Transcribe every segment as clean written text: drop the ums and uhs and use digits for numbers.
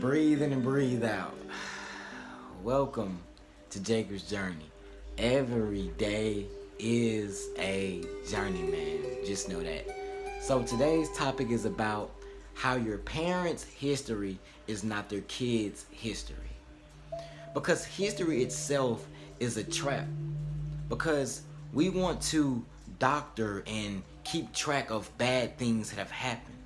Breathe in and breathe out. Welcome to Jacob's Journey. Every day is a journey, man. Just know that. So today's topic is about how your parents' history is not their kids' history. Because history itself is a trap. Because we want to doctor and keep track of bad things that have happened.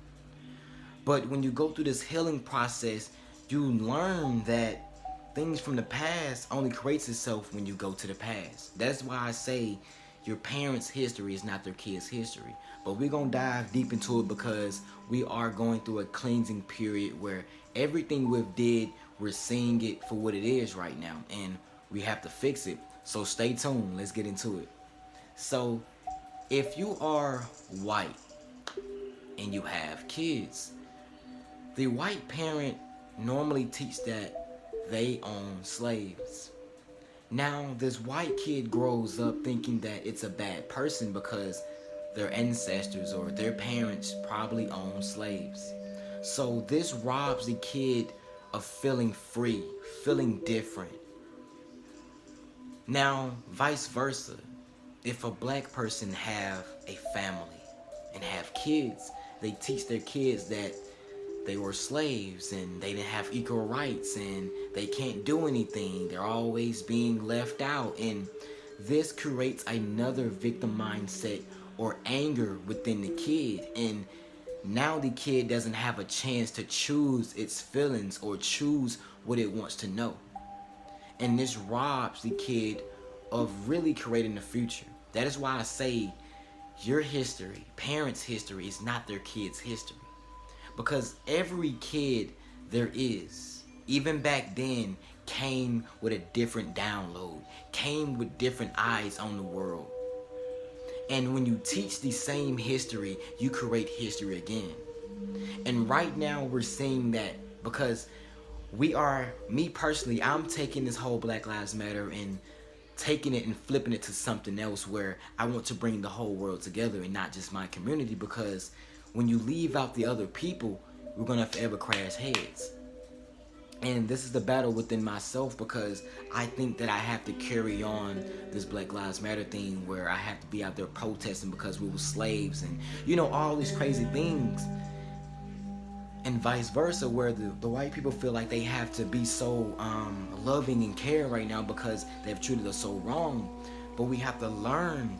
But when you go through this healing process, you learn that things from the past only creates itself when you go to the past. That's why I say your parents' history is not their kids' history. But we're going to dive deep into it because we are going through a cleansing period where everything we've did, we're seeing it for what it is right now. And we have to fix it. So stay tuned. Let's get into it. So if you are white and you have kids, the white parent normally teach that they own slaves. Now, this white kid grows up thinking that it's a bad person because their ancestors or their parents probably owned slaves. So this robs the kid of feeling free, feeling different. Now, vice versa, if a black person have a family and have kids, they teach their kids that they were slaves and they didn't have equal rights and they can't do anything. They're always being left out. And this creates another victim mindset or anger within the kid. And now the kid doesn't have a chance to choose its feelings or choose what it wants to know. And this robs the kid of really creating a future. That is why I say your history, parents' history, is not their kids' history. Because every kid there is, even back then, came with a different download, came with different eyes on the world. And when you teach the same history, you create history again. And right now we're seeing that because me personally, I'm taking this whole Black Lives Matter and taking it and flipping it to something else where I want to bring the whole world together and not just my community, because when you leave out the other people, we're going to forever crash heads. And this is the battle within myself because I think that I have to carry on this Black Lives Matter thing where I have to be out there protesting because we were slaves and, all these crazy things. And vice versa, where the white people feel like they have to be so loving and care right now because they've treated us so wrong. But we have to learn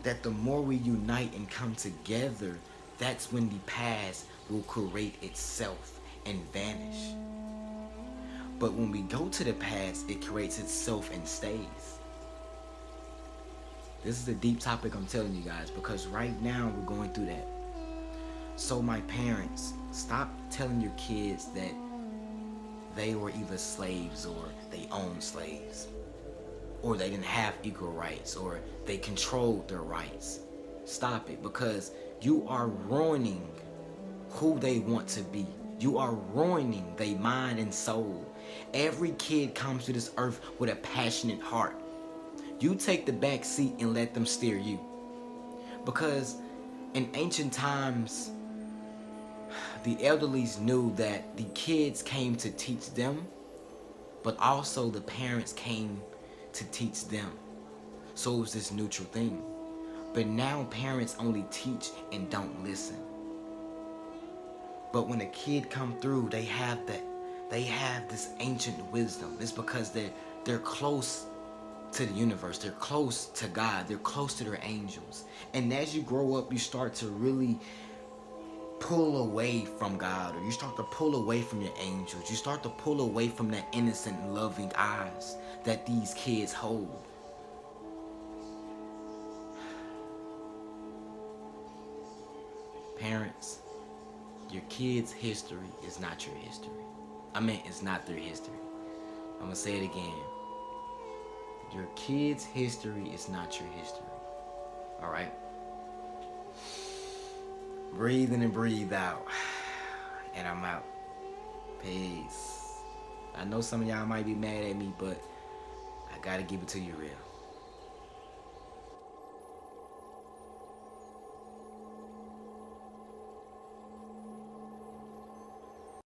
that the more we unite and come together, that's when the past will create itself and vanish. But when we go to the past, it creates itself and stays. This is a deep topic, I'm telling you guys, because right now we're going through that. So my parents, stop telling your kids that they were either slaves or they owned slaves, or they didn't have equal rights, or they controlled their rights. Stop it, because you are ruining who they want to be. You are ruining their mind and soul. Every kid comes to this earth with a passionate heart. You take the back seat and let them steer you. Because in ancient times, the elderlies knew that the kids came to teach them, but also the parents came to teach them. So it was this neutral thing. But now parents only teach and don't listen. But when a kid come through, they have this ancient wisdom. It's because they're close to the universe. They're close to God. They're close to their angels. And as you grow up, you start to really pull away from God, or you start to pull away from your angels. You start to pull away from that innocent and loving eyes that these kids hold. Parents, your kids' history is not your history. It's not their history. I'm going to say it again. Your kids' history is not your history. Alright? Breathe in and breathe out. And I'm out. Peace. I know some of y'all might be mad at me, but I gotta give it to you real.